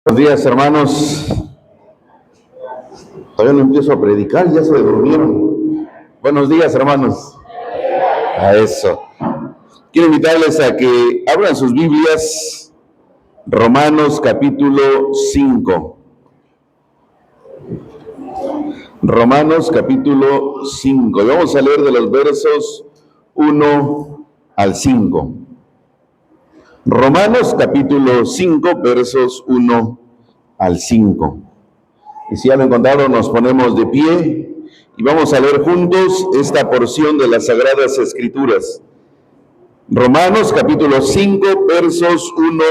Buenos días, hermanos. Todavía no empiezo a predicar, ya se durmieron. Buenos días, hermanos. A eso. Quiero invitarles a que abran sus Biblias, Romanos capítulo 5. Romanos capítulo 5. Y vamos a leer de los versos 1 al 5. Romanos capítulo 5, versos 1 al 5. Y si ya lo encontraron, nos ponemos de pie y vamos a leer juntos esta porción de las Sagradas Escrituras. Romanos capítulo 5, versos 1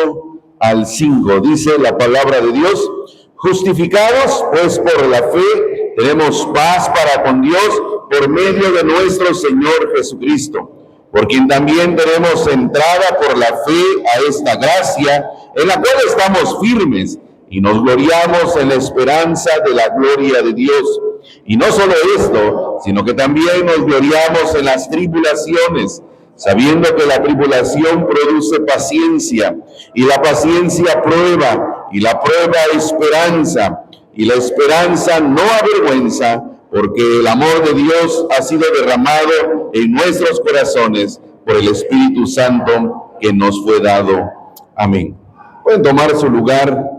al 5. Dice la palabra de Dios: justificados pues por la fe, tenemos paz para con Dios por medio de nuestro Señor Jesucristo, por quien también tenemos entrada por la fe a esta gracia, en la cual estamos firmes y nos gloriamos en la esperanza de la gloria de Dios. Y no solo esto, sino que también nos gloriamos en las tribulaciones, sabiendo que la tribulación produce paciencia, y la paciencia prueba, y la prueba esperanza, y la esperanza no avergüenza, porque el amor de Dios ha sido derramado en nuestros corazones por el Espíritu Santo que nos fue dado. Amén. Pueden tomar su lugar.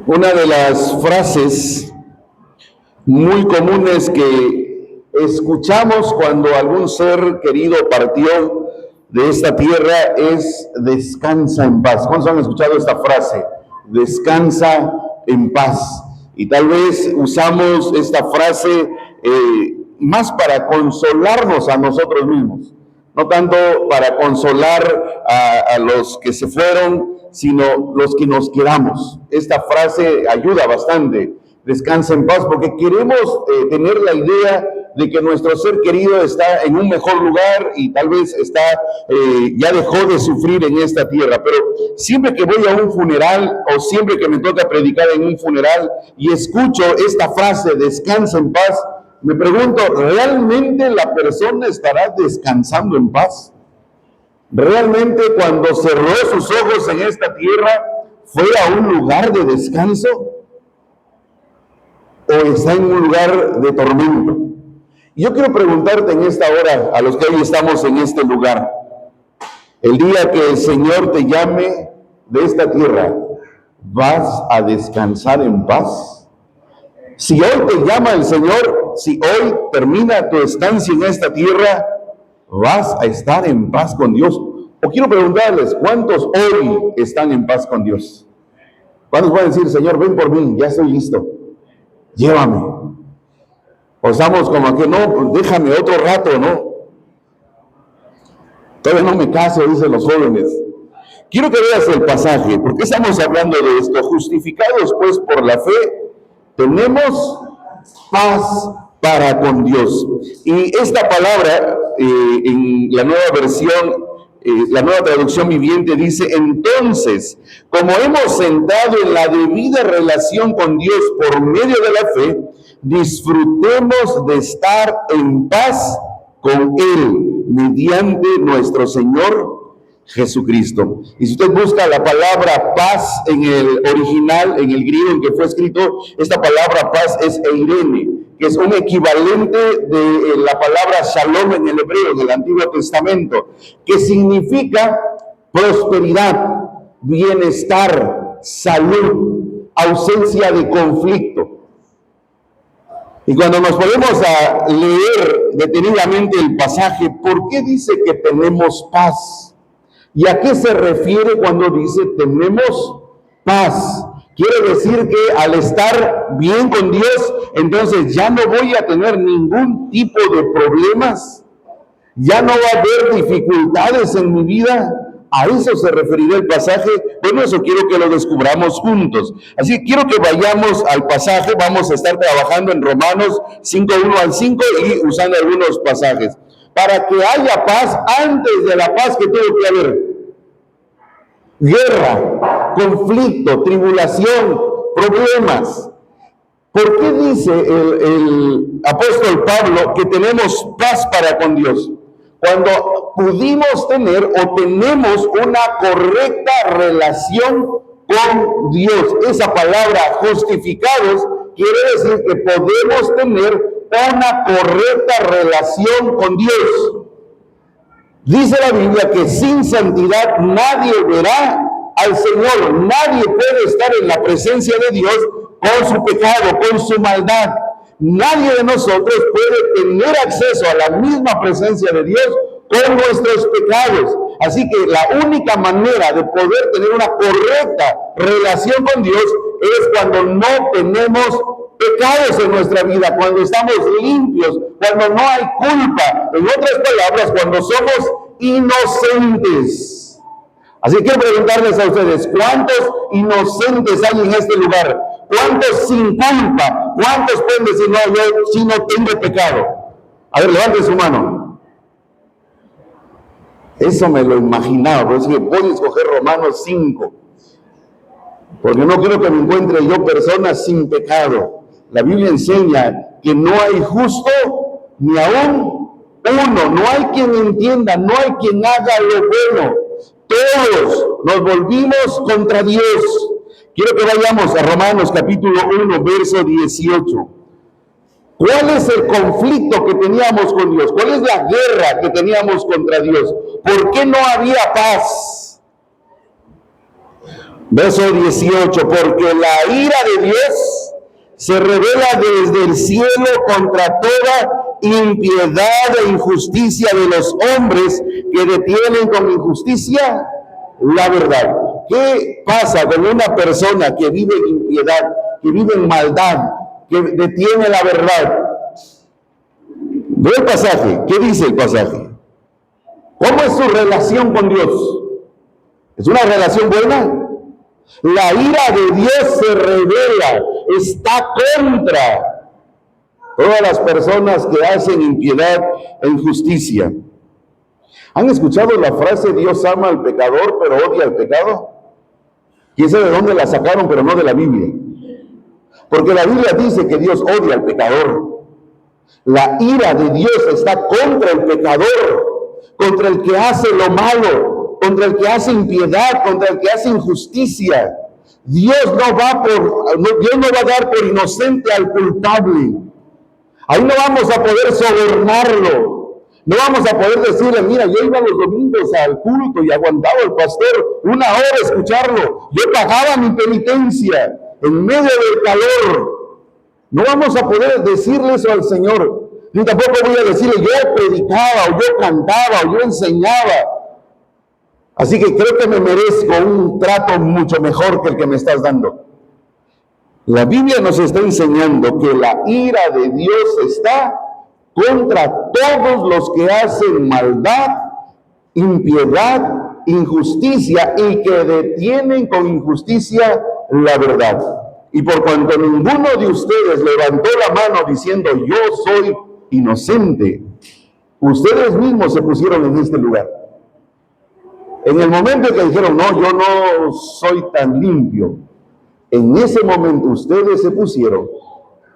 Una de las frases muy comunes que escuchamos cuando algún ser querido partió de esta tierra es descansa en paz. ¿Cuántos han escuchado esta frase? Descansa en paz. Y tal vez usamos esta frase más para consolarnos a nosotros mismos, no tanto para consolar a los que se fueron, sino los que nos quedamos. Esta frase ayuda bastante. Descansa en paz, porque queremos tener la idea de que nuestro ser querido está en un mejor lugar y tal vez ya dejó de sufrir en esta tierra. Pero siempre que voy a un funeral o siempre que me toca predicar en un funeral y escucho esta frase, descansa en paz, me pregunto, ¿realmente la persona estará descansando en paz? ¿Realmente cuando cerró sus ojos en esta tierra fue a un lugar de descanso? ¿O está en un lugar de tormento? Y yo quiero preguntarte en esta hora, a los que hoy estamos en este lugar, el día que el Señor te llame de esta tierra, ¿vas a descansar en paz? Si hoy te llama el Señor, si hoy termina tu estancia en esta tierra, ¿vas a estar en paz con Dios? O quiero preguntarles, ¿cuántos hoy están en paz con Dios? ¿Cuántos pueden decir, Señor, ven por mí, ya estoy listo, llévame? O estamos como que, no, déjame otro rato, ¿no? Todavía no me caso, dicen los jóvenes. Quiero que veas el pasaje, porque estamos hablando de esto. Justificados pues por la fe, tenemos paz para con Dios. Y esta palabra, en la nueva versión, la nueva traducción viviente dice: entonces, como hemos entrado en la debida relación con Dios por medio de la fe, disfrutemos de estar en paz con Él mediante nuestro Señor Jesucristo. Y si usted busca la palabra paz en el original, en el griego en que fue escrito, esta palabra paz es eirene, que es un equivalente de la palabra shalom en el hebreo, en el Antiguo Testamento, que significa prosperidad, bienestar, salud, ausencia de conflicto. Y cuando nos ponemos a leer detenidamente el pasaje, ¿por qué dice que tenemos paz? ¿Y a qué se refiere cuando dice tenemos paz? Quiere decir que al estar bien con Dios, entonces ya no voy a tener ningún tipo de problemas, ya no va a haber dificultades en mi vida. ¿A eso se referirá el pasaje? Bueno, eso quiero que lo descubramos juntos. Así que quiero que vayamos al pasaje. Vamos a estar trabajando en Romanos 5, 1 al 5 y usando algunos pasajes. Para que haya paz, antes de la paz que tuvo que haber guerra, conflicto, tribulación, problemas. ¿Por qué dice el apóstol Pablo que tenemos paz para con Dios? Cuando pudimos tener o tenemos una correcta relación con Dios. Esa palabra justificados quiere decir que podemos tener una correcta relación con Dios. Dice la Biblia que sin santidad nadie verá al Señor. Nadie puede estar en la presencia de Dios con su pecado, con su maldad. Nadie de nosotros puede tener acceso a la misma presencia de Dios con nuestros pecados. Así que la única manera de poder tener una correcta relación con Dios es cuando no tenemos pecados en nuestra vida, cuando estamos limpios, cuando no hay culpa. En otras palabras, cuando somos inocentes. Así que quiero preguntarles a ustedes, ¿cuántos inocentes hay en este lugar? ¿Cuántos sin culpa? ¿Cuántos pueden decir, no, yo sí no tengo pecado? A ver, levanten su mano. Eso me lo imaginaba, por eso que voy a escoger Romanos 5, porque no quiero que me encuentre yo personas sin pecado. La Biblia enseña que no hay justo ni aún uno, no hay quien entienda, no hay quien haga lo bueno. Todos nos volvimos contra Dios. Quiero que vayamos a Romanos capítulo 1, verso 18. ¿Cuál es el conflicto que teníamos con Dios? ¿Cuál es la guerra que teníamos contra Dios? ¿Por qué no había paz? Verso 18, porque la ira de Dios se revela desde el cielo contra toda impiedad e injusticia de los hombres que detienen con injusticia la verdad. ¿Qué pasa con una persona que vive en impiedad, que vive en maldad, que detiene la verdad? Ve el pasaje. ¿Qué dice el pasaje? ¿Cómo es su relación con Dios? ¿Es una relación buena? La ira de Dios se revela, está contra todas las personas que hacen impiedad e injusticia. ¿Han escuchado la frase Dios ama al pecador pero odia al pecado? ¿Quién sabe de dónde la sacaron, pero no de la Biblia? Porque la Biblia dice que Dios odia al pecador. La ira de Dios está contra el pecador, contra el que hace lo malo, contra el que hace impiedad, contra el que hace injusticia. Dios no va a dar por inocente al culpable. Ahí no vamos a poder sobornarlo. No vamos a poder decirle, mira, yo iba los domingos al culto y aguantaba al pastor 1 hora escucharlo. Yo pagaba mi penitencia en medio del calor. No vamos a poder decirle eso al Señor. Ni tampoco voy a decirle, yo predicaba, o yo cantaba, o yo enseñaba. Así que creo que me merezco un trato mucho mejor que el que me estás dando. La Biblia nos está enseñando que la ira de Dios está contra todos los que hacen maldad, impiedad, injusticia y que detienen con injusticia la verdad. Y por cuanto ninguno de ustedes levantó la mano diciendo yo soy inocente, ustedes mismos se pusieron en este lugar. En el momento en que dijeron, no, yo no soy tan limpio, en ese momento ustedes se pusieron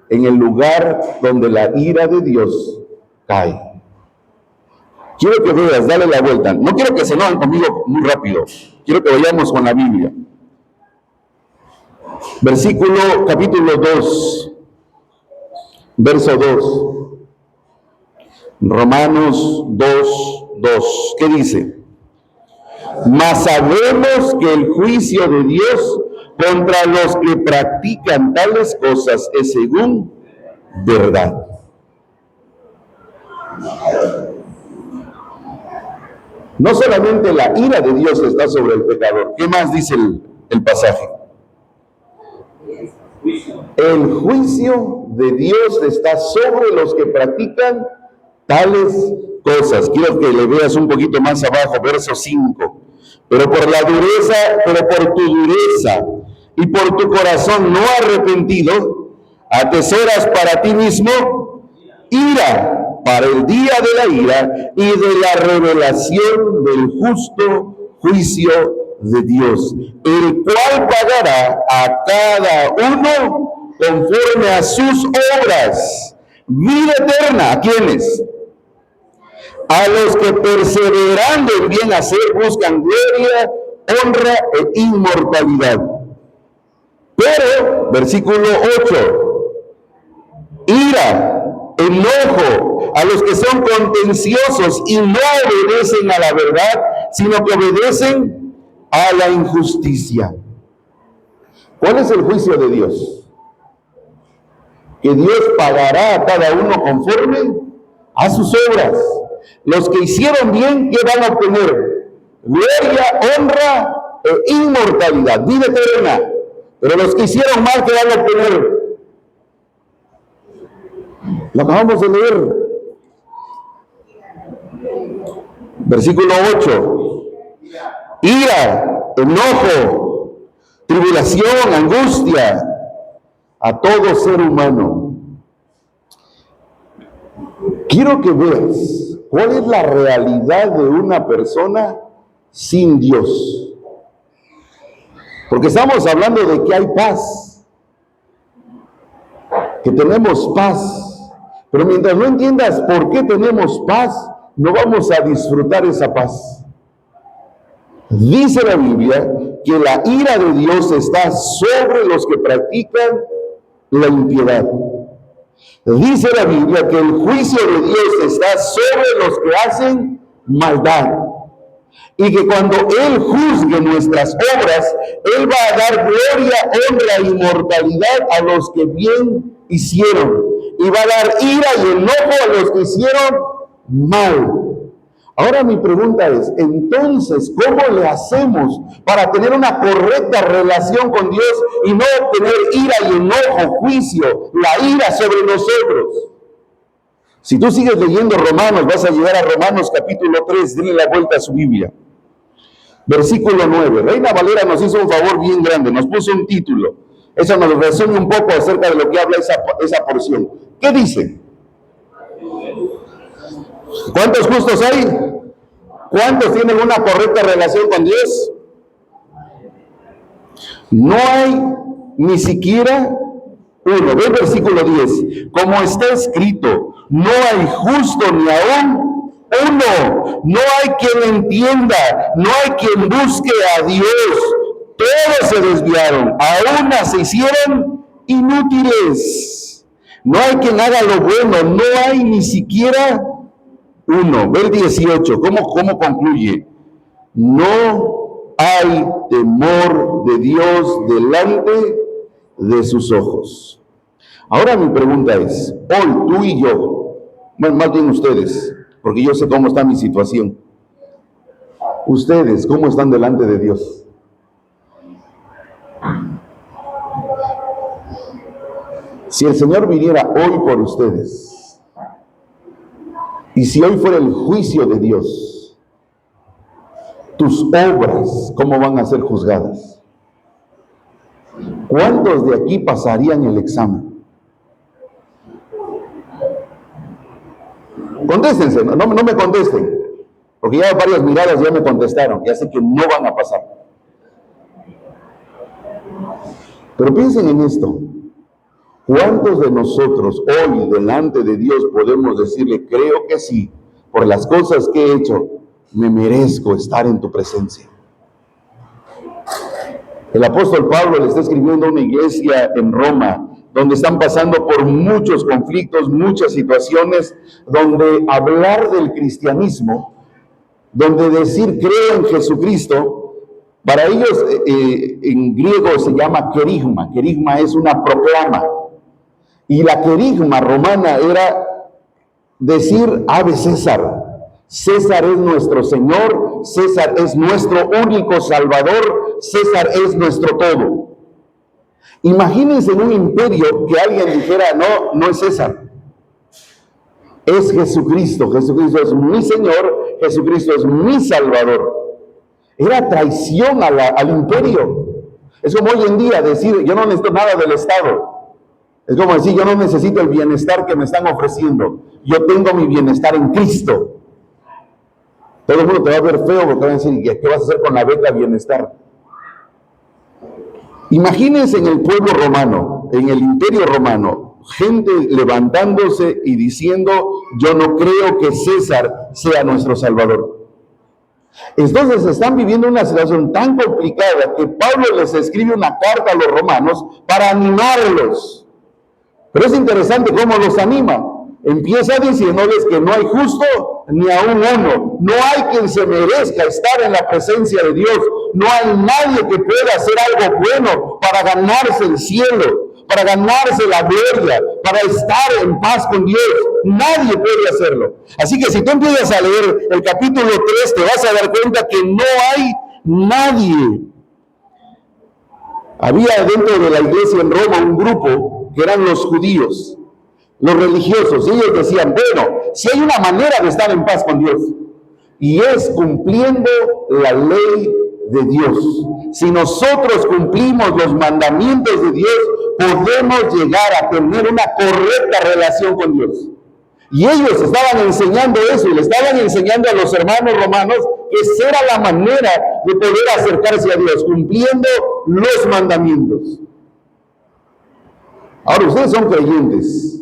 en el lugar donde la ira de Dios cae. Quiero que veas, dale la vuelta. No quiero que se enojen conmigo muy rápido. Quiero que vayamos con la Biblia. Capítulo 2, verso 2. Romanos 2:2. ¿Qué dice? Mas sabemos que el juicio de Dios contra los que practican tales cosas es según verdad. No solamente la ira de Dios está sobre el pecador. ¿Qué más dice el pasaje? El juicio de Dios está sobre los que practican tales cosas. Quiero que le veas un poquito más abajo, verso 5. Pero por tu dureza y por tu corazón no arrepentido, atesoras para ti mismo ira para el día de la ira y de la revelación del justo juicio de Dios, el cual pagará a cada uno conforme a sus obras. Vida eterna, ¿a quiénes? A los que perseverando en bien hacer buscan gloria, honra e inmortalidad. Pero, versículo 8, ira, enojo a los que son contenciosos y no obedecen a la verdad, sino que obedecen a la injusticia. ¿Cuál es el juicio de Dios? Que Dios pagará a cada uno conforme a sus obras. Los que hicieron bien, ¿qué van a obtener? Gloria, honra e inmortalidad, vida eterna. Pero los que hicieron mal, ¿qué van a obtener? Lo acabamos de leer. Versículo 8. Ira, enojo, tribulación, angustia a todo ser humano. Quiero que veas cuál es la realidad de una persona sin Dios. Porque estamos hablando de que hay paz, que tenemos paz. Pero mientras no entiendas por qué tenemos paz, no vamos a disfrutar esa paz. Dice la Biblia que la ira de Dios está sobre los que practican la impiedad. Dice la Biblia que el juicio de Dios está sobre los que hacen maldad. Y que cuando Él juzgue nuestras obras, Él va a dar gloria, honra e inmortalidad a los que bien hicieron. Y va a dar ira y enojo a los que hicieron mal. Ahora mi pregunta es, entonces, ¿cómo le hacemos para tener una correcta relación con Dios y no tener ira y enojo, juicio, la ira sobre nosotros? Si tú sigues leyendo Romanos, vas a llegar a Romanos capítulo 3, denle la vuelta a su Biblia. Versículo 9. Reina Valera nos hizo un favor bien grande, nos puso un título. Eso nos resume un poco acerca de lo que habla esa porción. ¿Qué dice? ¿Cuántos justos hay? ¿Cuántos tienen una correcta relación con Dios? No hay ni siquiera uno. Ve el versículo 10. Como está escrito, no hay justo ni aún uno. No hay quien entienda, no hay quien busque a Dios. Todos se desviaron, a una se hicieron inútiles. No hay quien haga lo bueno, no hay ni siquiera uno. Ve el 18, ¿cómo concluye? No hay temor de Dios delante de sus ojos. Ahora mi pregunta es, hoy tú y yo, bueno, más bien ustedes, porque yo sé cómo está mi situación. Ustedes, ¿cómo están delante de Dios? Si el Señor viniera hoy por ustedes, y si hoy fuera el juicio de Dios, tus obras, ¿cómo van a ser juzgadas? ¿Cuántos de aquí pasarían el examen? Contéstense, no me contesten, porque ya varias miradas ya me contestaron, ya sé que no van a pasar. Pero piensen en esto. ¿Cuántos de nosotros hoy delante de Dios podemos decirle, creo que sí, por las cosas que he hecho, me merezco estar en tu presencia? El apóstol Pablo le está escribiendo a una iglesia en Roma, donde están pasando por muchos conflictos, muchas situaciones, donde hablar del cristianismo, donde decir creo en Jesucristo, para ellos en griego se llama querigma. Querigma es una proclama. Y la querigma romana era decir ave César. César es nuestro Señor, César es nuestro único Salvador, César es nuestro todo. Imagínense en un imperio que alguien dijera, no es César, es Jesucristo. Jesucristo es mi Señor, Jesucristo es mi Salvador. Era traición al imperio. Es como hoy en día decir, yo no necesito nada del Estado. Es como decir, yo no necesito el bienestar que me están ofreciendo. Yo tengo mi bienestar en Cristo. Todo el mundo te va a ver feo porque van a decir, ¿qué vas a hacer con la beca bienestar? Imagínense en el pueblo romano, en el imperio romano, gente levantándose y diciendo, yo no creo que César sea nuestro Salvador. Entonces están viviendo una situación tan complicada que Pablo les escribe una carta a los romanos para animarlos. Pero es interesante cómo los anima. Empieza diciéndoles que no hay justo ni aún uno. No hay quien se merezca estar en la presencia de Dios. No hay nadie que pueda hacer algo bueno para ganarse el cielo, para ganarse la gloria, para estar en paz con Dios. Nadie puede hacerlo. Así que si tú empiezas a leer el capítulo 3, te vas a dar cuenta que no hay nadie. Había dentro de la iglesia en Roma un grupo que eran los judíos, los religiosos, y ellos decían, bueno, si hay una manera de estar en paz con Dios, y es cumpliendo la ley de Dios. Si nosotros cumplimos los mandamientos de Dios, podemos llegar a tener una correcta relación con Dios. Y ellos estaban enseñando eso, y le estaban enseñando a los hermanos romanos que esa era la manera de poder acercarse a Dios, cumpliendo los mandamientos. Ahora, ustedes son creyentes.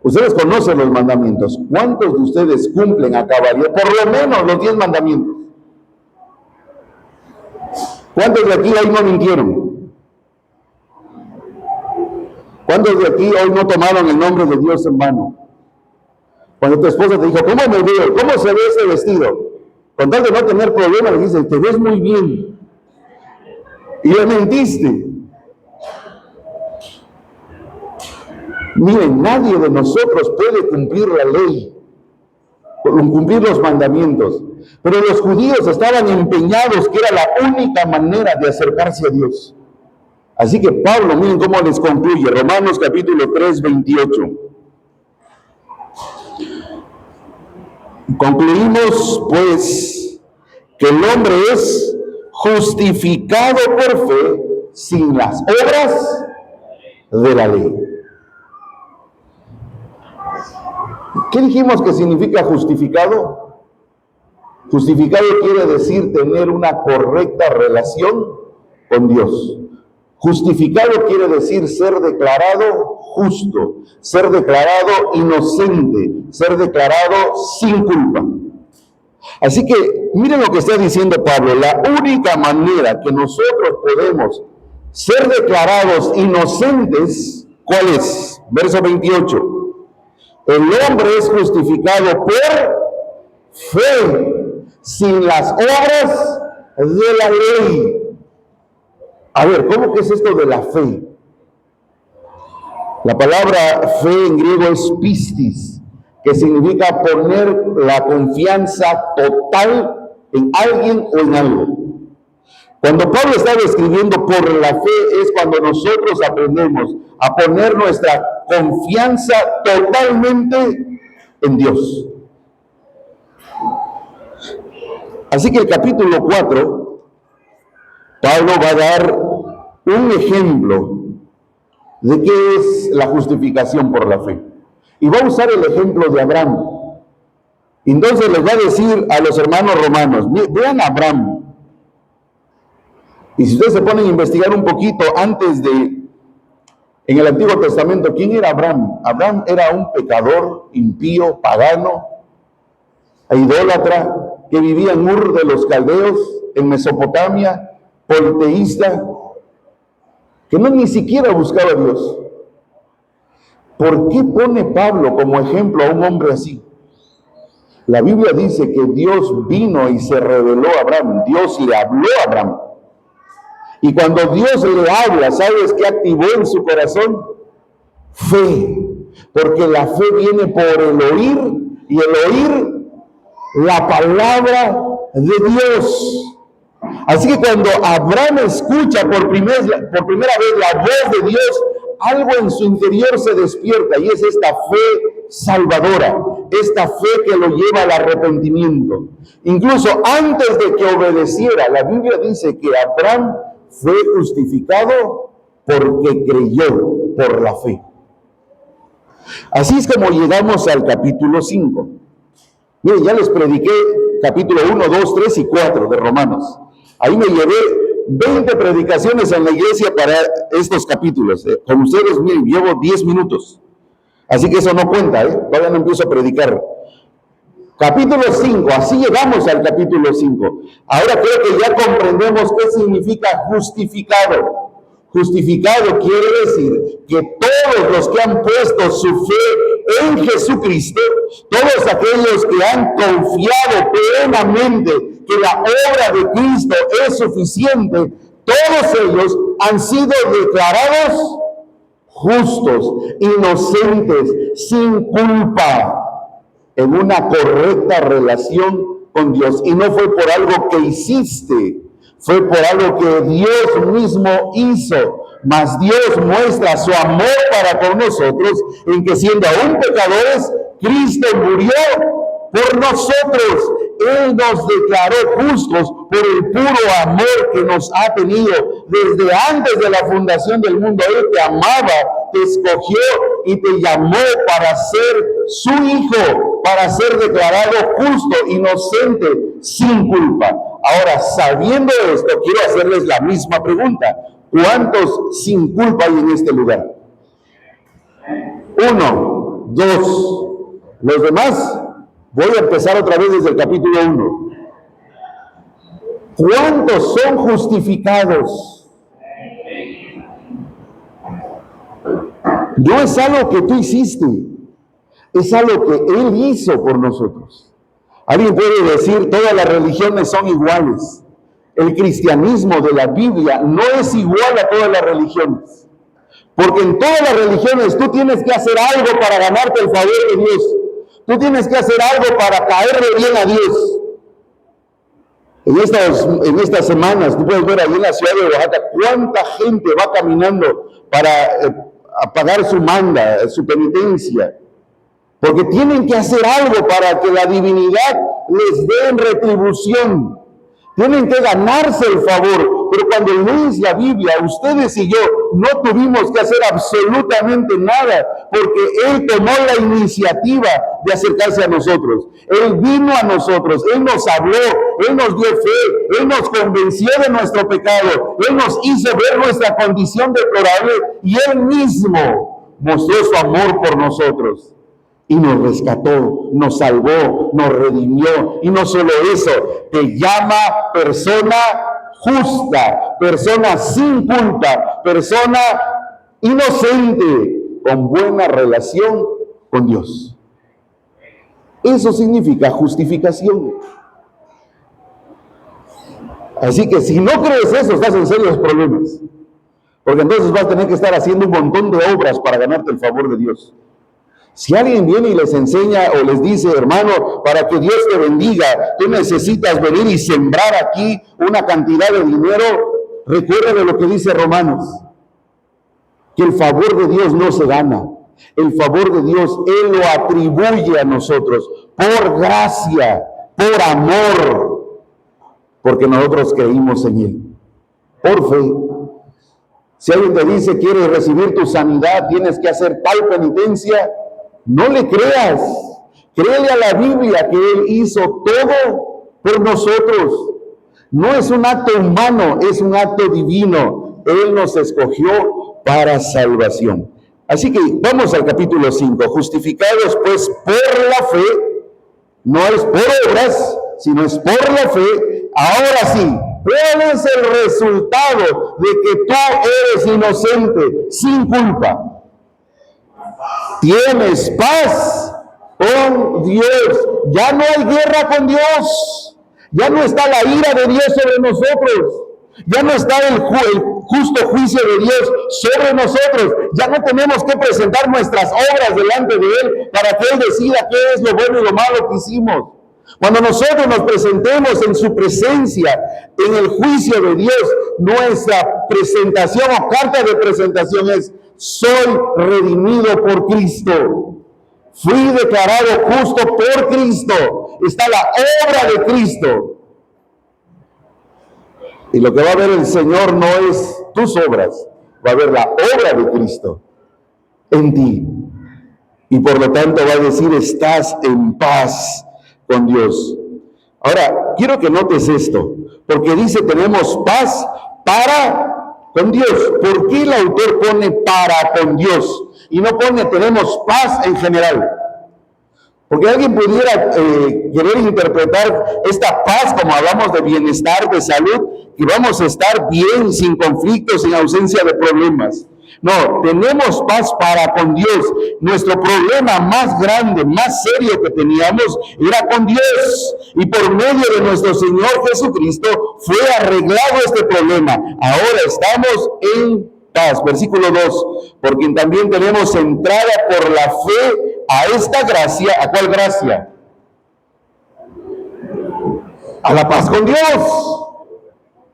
Ustedes conocen los mandamientos. ¿Cuántos de ustedes cumplen a cabalidad por lo menos los 10 mandamientos? ¿Cuántos de aquí hoy no mintieron? ¿Cuántos de aquí hoy no tomaron el nombre de Dios en vano? Cuando tu esposa te dijo, ¿cómo me veo? ¿Cómo se ve ese vestido? Con tal de no tener problemas, le dices, te ves muy bien. Y le mentiste. Miren, nadie de nosotros puede cumplir la ley, cumplir los mandamientos. Pero los judíos estaban empeñados que era la única manera de acercarse a Dios. Así que Pablo, miren cómo les concluye, Romanos capítulo 3, 28. Concluimos, pues, que el hombre es justificado por fe sin las obras de la ley. ¿Qué dijimos que significa justificado? Justificado quiere decir tener una correcta relación con Dios. Justificado quiere decir ser declarado justo, ser declarado inocente, ser declarado sin culpa. Así que miren lo que está diciendo Pablo, la única manera que nosotros podemos ser declarados inocentes, ¿cuál es? Verso 28. El hombre es justificado por fe, sin las obras de la ley. A ver, ¿cómo que es esto de la fe? La palabra fe en griego es pistis, que significa poner la confianza total en alguien o en algo. Cuando Pablo está describiendo por la fe es cuando nosotros aprendemos a poner nuestra confianza totalmente en Dios. Así que el capítulo 4, Pablo va a dar un ejemplo de qué es la justificación por la fe. Y va a usar el ejemplo de Abraham. Entonces les va a decir a los hermanos romanos, vean a Abraham. Y si ustedes se ponen a investigar un poquito antes de, en el Antiguo Testamento, ¿quién era Abraham? Abraham era un pecador, impío, pagano, idólatra, que vivía en Ur de los Caldeos, en Mesopotamia, politeísta, que no ni siquiera buscaba a Dios. ¿Por qué pone Pablo como ejemplo a un hombre así? La Biblia dice que Dios vino y se reveló a Abraham, Dios le habló a Abraham. Y cuando Dios le habla, ¿sabes qué activó en su corazón? Fe. Porque la fe viene por el oír, y el oír la palabra de Dios. Así que cuando Abraham escucha por primera vez la voz de Dios, algo en su interior se despierta, y es esta fe salvadora, esta fe que lo lleva al arrepentimiento. Incluso antes de que obedeciera, la Biblia dice que Abraham fue justificado porque creyó por la fe. Así es como llegamos al capítulo 5. Miren, ya les prediqué capítulo 1, 2, 3 y 4 de Romanos. Ahí me llevé 20 predicaciones en la iglesia para estos capítulos. Con ustedes, miren, llevo 10 minutos. Así que eso no cuenta, todavía no empiezo a predicar. Capítulo 5, así llegamos al capítulo 5. Ahora creo que ya comprendemos qué significa justificado. Justificado quiere decir que todos los que han puesto su fe en Jesucristo, todos aquellos que han confiado plenamente que la obra de Cristo es suficiente, todos ellos han sido declarados justos, inocentes, sin culpa, en una correcta relación con Dios. Y no fue por algo que hiciste, fue por algo que Dios mismo hizo. Mas Dios muestra su amor para con nosotros en que siendo aún pecadores, Cristo murió por nosotros. Él nos declaró justos por el puro amor que nos ha tenido desde antes de la fundación del mundo. Él te amaba, te escogió y te llamó para ser su hijo, para ser declarado justo, inocente, sin culpa. Ahora, sabiendo esto, quiero hacerles la misma pregunta. ¿Cuántos sin culpa hay en este lugar? 1, 2. Los demás, voy a empezar otra vez desde el capítulo 1. ¿Cuántos son justificados? No es algo que tú hiciste, es algo que Él hizo por nosotros. Alguien puede decir, todas las religiones son iguales. El cristianismo de la Biblia no es igual a todas las religiones. Porque en todas las religiones tú tienes que hacer algo para ganarte el favor de Dios. Tú tienes que hacer algo para caerle bien a Dios. En estas semanas, tú puedes ver ahí en la ciudad de Oaxaca, cuánta gente va caminando para pagar su manda, su penitencia. Porque tienen que hacer algo para que la divinidad les dé en retribución. Tienen que ganarse el favor. Pero cuando lees la Biblia, ustedes y yo no tuvimos que hacer absolutamente nada, porque Él tomó la iniciativa de acercarse a nosotros. Él vino a nosotros, Él nos habló, Él nos dio fe, Él nos convenció de nuestro pecado, Él nos hizo ver nuestra condición deplorable y Él mismo mostró su amor por nosotros. Y nos rescató, nos salvó, nos redimió. Y no solo eso, te llama persona justa, persona sin culpa, persona inocente, con buena relación con Dios. Eso significa justificación. Así que si no crees eso, estás en serios problemas. Porque entonces vas a tener que estar haciendo un montón de obras para ganarte el favor de Dios. Si alguien viene y les enseña o les dice, hermano, para que Dios te bendiga, tú necesitas venir y sembrar aquí una cantidad de dinero, recuerda de lo que dice Romanos, que el favor de Dios no se gana. El favor de Dios, Él lo atribuye a nosotros por gracia, por amor, porque nosotros creímos en Él, por fe. Si alguien te dice, quieres recibir tu sanidad, tienes que hacer tal penitencia, no le creas, créele a la Biblia que Él hizo todo por nosotros. No es un acto humano, es un acto divino. Él nos escogió para salvación. Así que vamos al capítulo 5. Justificados pues por la fe, no es por obras, sino es por la fe. Ahora sí, ¿cuál es el resultado de que tú eres inocente, sin culpa? Tienes paz con Dios. Ya no hay guerra con Dios. Ya no está la ira de Dios sobre nosotros. Ya no está el justo juicio de Dios sobre nosotros. Ya no tenemos que presentar nuestras obras delante de Él para que Él decida qué es lo bueno y lo malo que hicimos. Cuando nosotros nos presentemos en su presencia, en el juicio de Dios, nuestra presentación o carta de presentación es: soy redimido por Cristo. Fui declarado justo por Cristo. Está la obra de Cristo. Y lo que va a ver el Señor no es tus obras, va a ver la obra de Cristo en ti. Y por lo tanto va a decir, estás en paz con Dios. Ahora, quiero que notes esto, porque dice tenemos paz para con Dios. ¿Por qué el autor pone para con Dios y no pone tenemos paz en general? Porque alguien pudiera querer interpretar esta paz como hablamos de bienestar, de salud, y vamos a estar bien, sin conflictos, sin ausencia de problemas. No, tenemos paz para con Dios. Nuestro problema más grande, más serio que teníamos era con Dios. Y por medio de nuestro Señor Jesucristo fue arreglado este problema. Ahora estamos en paz. Versículo 2. Por quien también tenemos entrada por la fe a esta gracia. ¿A cuál gracia? A la paz con Dios.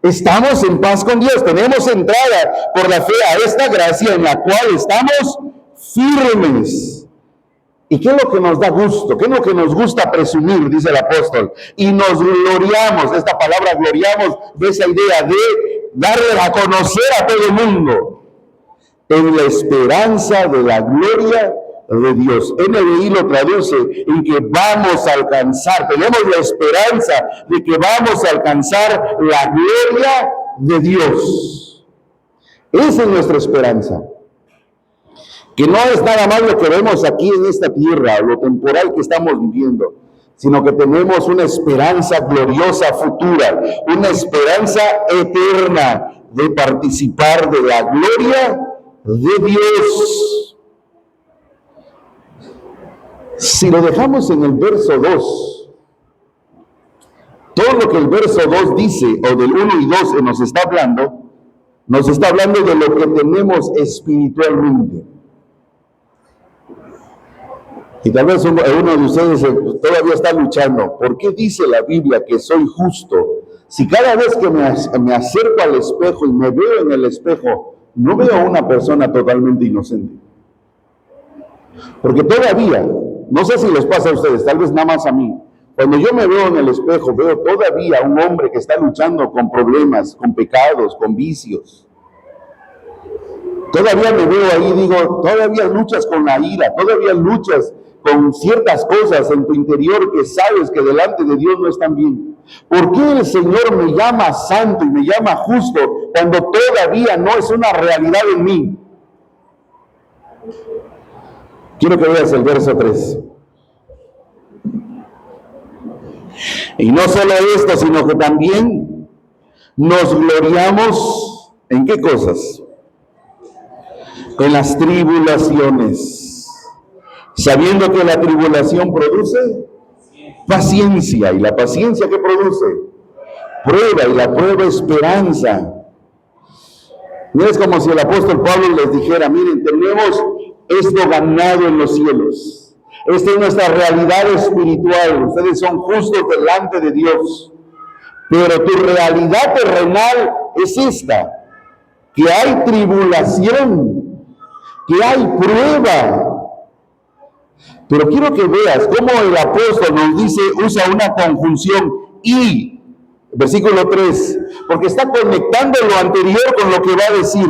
Estamos en paz con Dios, tenemos entrada por la fe a esta gracia en la cual estamos firmes. ¿Y qué es lo que nos da gusto? ¿Qué es lo que nos gusta presumir? Dice el apóstol. Y nos gloriamos, esta palabra gloriamos, de esa idea de darle a conocer a todo el mundo en la esperanza de la gloria de Dios. NBI lo traduce en que vamos a alcanzar, tenemos la esperanza de que vamos a alcanzar la gloria de Dios. Esa es nuestra esperanza. Que no es nada más lo que vemos aquí en esta tierra, lo temporal que estamos viviendo, sino que tenemos una esperanza gloriosa futura, una esperanza eterna de participar de la gloria de Dios. Si lo dejamos en el verso 2, todo lo que el verso 2 dice, o del 1 y 2 nos está hablando de lo que tenemos espiritualmente. Y tal vez uno de ustedes todavía está luchando. ¿Por qué dice la Biblia que soy justo? Si cada vez que me acerco al espejo y me veo en el espejo, no veo a una persona totalmente inocente. Porque todavía, no sé si les pasa a ustedes, tal vez nada más a mí, cuando yo me veo en el espejo, veo todavía a un hombre que está luchando con problemas, con pecados, con vicios. Todavía me veo ahí y digo, todavía luchas con la ira, todavía luchas con ciertas cosas en tu interior que sabes que delante de Dios no están bien. ¿Por qué el Señor me llama santo y me llama justo cuando todavía no es una realidad en mí? Quiero que veas el verso 3. Y no solo esto, sino que también nos gloriamos, ¿en qué cosas? En las tribulaciones, sabiendo que la tribulación produce paciencia, y la paciencia ¿qué produce? Prueba, y la prueba esperanza. No es como si el apóstol Pablo les dijera, miren, tenemos esto ganado en los cielos. Esta es nuestra realidad espiritual. Ustedes son justos delante de Dios. Pero tu realidad terrenal es esta, que hay tribulación, que hay prueba. Pero quiero que veas cómo el apóstol nos dice, usa una conjunción y, versículo 3, porque está conectando lo anterior con lo que va a decir,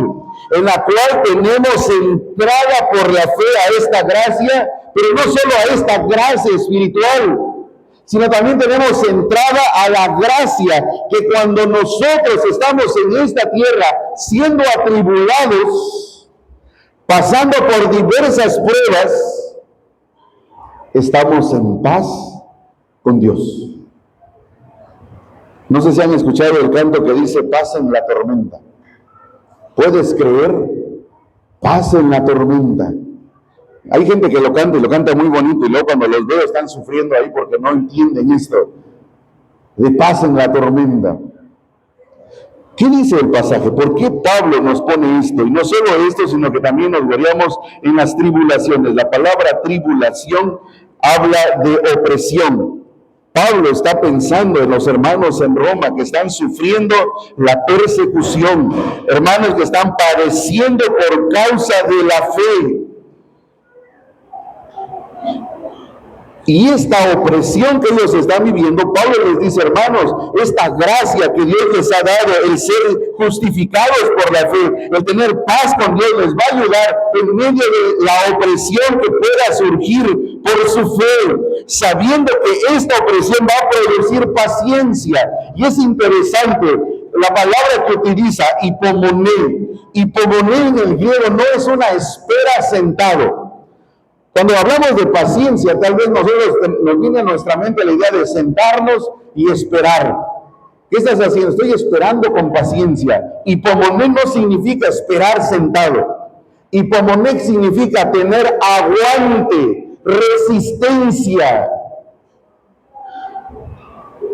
en la cual tenemos entrada por la fe a esta gracia, pero no solo a esta gracia espiritual, sino también tenemos entrada a la gracia que cuando nosotros estamos en esta tierra siendo atribulados, pasando por diversas pruebas, estamos en paz con Dios. No sé si han escuchado el canto que dice paz en la tormenta. ¿Puedes creer? Paz en la tormenta. Hay gente que lo canta y lo canta muy bonito y luego cuando los veo están sufriendo ahí porque no entienden esto de paz en la tormenta. ¿Qué dice el pasaje? ¿Por qué Pablo nos pone esto? Y no solo esto, sino que también nos gloriamos en las tribulaciones. La palabra tribulación habla de opresión. Pablo está pensando en los hermanos en Roma que están sufriendo la persecución, hermanos que están padeciendo por causa de la fe. Y esta opresión que ellos están viviendo, Pablo les dice, hermanos, esta gracia que Dios les ha dado, el ser justificados por la fe, el tener paz con Dios, les va a ayudar en medio de la opresión que pueda surgir por su fe, sabiendo que esta opresión va a producir paciencia. Y es interesante, la palabra que utiliza, hipomoné. Hipomoné en el griego no es una espera sentado. Cuando hablamos de paciencia, tal vez nosotros nos viene a nuestra mente la idea de sentarnos y esperar. ¿Qué estás haciendo? Estoy esperando con paciencia. Hipomoné no significa esperar sentado. Hipomoné significa tener aguante, resistencia.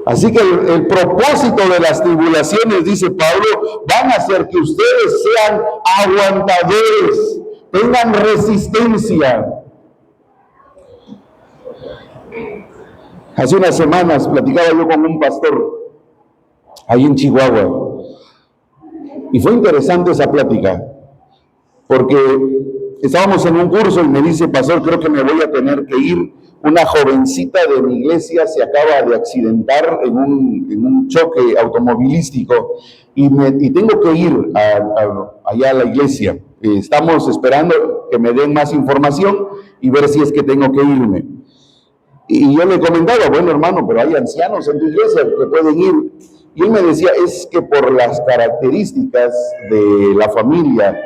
Así que el propósito de las tribulaciones, dice Pablo, van a hacer que ustedes sean aguantadores, tengan resistencia. Hace unas semanas platicaba yo con un pastor ahí en Chihuahua y fue interesante esa plática porque estábamos en un curso y me dice, pastor, creo que me voy a tener que ir. Una jovencita de mi iglesia se acaba de accidentar en un choque automovilístico y tengo que ir allá a la iglesia. Estamos esperando que me den más información y ver si es que tengo que irme. Y yo le comentaba, bueno hermano, pero hay ancianos en tu iglesia que pueden ir. Y él me decía, es que por las características de la familia,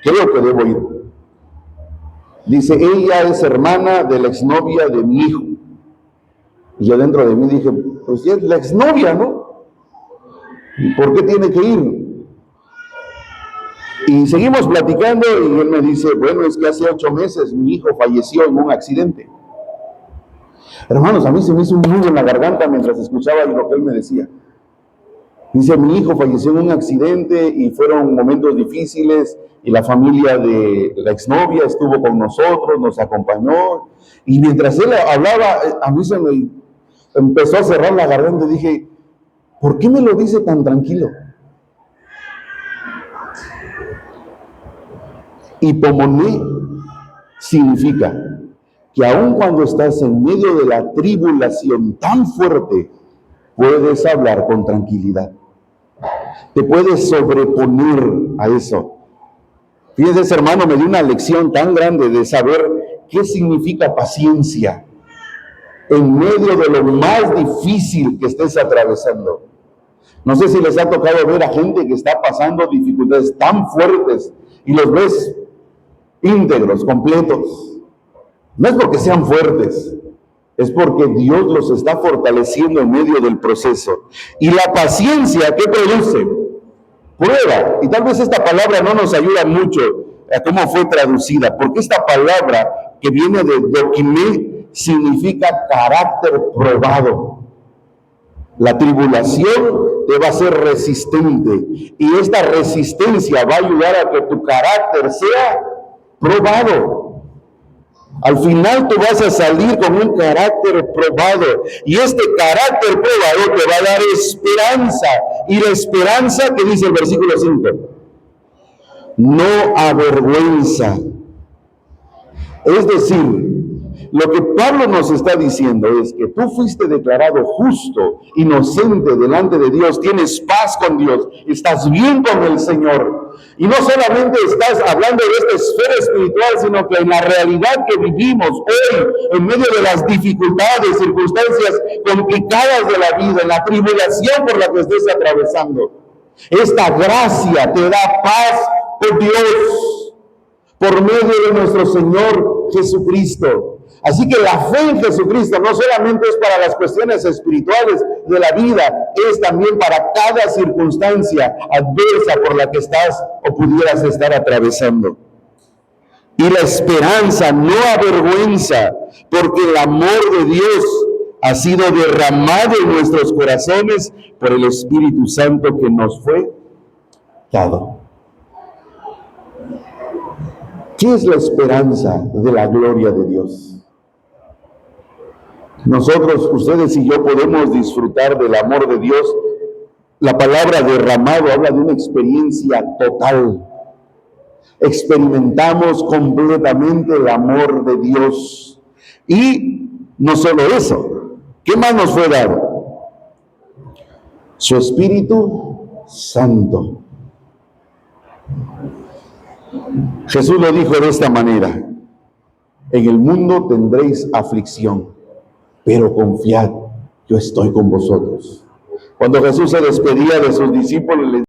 creo que debo ir. Dice, ella es hermana de la exnovia de mi hijo. Y yo dentro de mí dije, pues sí es la exnovia, ¿no? ¿Por qué tiene que ir? Y seguimos platicando y él me dice, bueno, es que hace 8 meses mi hijo falleció en un accidente. Hermanos, a mí se me hizo un nudo en la garganta mientras escuchaba lo que él me decía. Dice, mi hijo falleció en un accidente y fueron momentos difíciles y la familia de la exnovia estuvo con nosotros, nos acompañó. Y mientras él hablaba, a mí se me empezó a cerrar la garganta y dije, ¿por qué me lo dice tan tranquilo? Hipomoné significa que aun cuando estás en medio de la tribulación tan fuerte, puedes hablar con tranquilidad. Te puedes sobreponer a eso. Fíjense, hermano, me dio una lección tan grande de saber qué significa paciencia en medio de lo más difícil que estés atravesando. No sé si les ha tocado ver a gente que está pasando dificultades tan fuertes y los ves íntegros, completos. No es porque sean fuertes, es porque Dios los está fortaleciendo en medio del proceso. Y la paciencia, ¿qué produce? Prueba. Y tal vez esta palabra no nos ayuda mucho a cómo fue traducida, porque esta palabra que viene de dokimé significa carácter probado. La tribulación te va a hacer resistente y esta resistencia va a ayudar a que tu carácter sea probado. Al final tú vas a salir con un carácter probado y este carácter probado te va a dar esperanza. Y la esperanza, que dice el versículo 5, no avergüenza. Es decir, lo que Pablo nos está diciendo es que tú fuiste declarado justo, inocente delante de Dios, tienes paz con Dios, estás bien con el Señor. Y no solamente estás hablando de esta esfera espiritual, sino que en la realidad que vivimos hoy, en medio de las dificultades, circunstancias complicadas de la vida, en la tribulación por la que estés atravesando, esta gracia te da paz por Dios, por medio de nuestro Señor Jesucristo. Así que la fe en Jesucristo no solamente es para las cuestiones espirituales de la vida, es también para cada circunstancia adversa por la que estás o pudieras estar atravesando. Y la esperanza no avergüenza, porque el amor de Dios ha sido derramado en nuestros corazones por el Espíritu Santo que nos fue dado. ¿Qué es la esperanza de la gloria de Dios? Nosotros, ustedes y yo podemos disfrutar del amor de Dios. La palabra derramado habla de una experiencia total. Experimentamos completamente el amor de Dios. Y no solo eso, ¿qué más nos fue dado? Su Espíritu Santo. Jesús lo dijo de esta manera: En el mundo tendréis aflicción, pero confiad, yo estoy con vosotros. Cuando Jesús se despedía de sus discípulos, les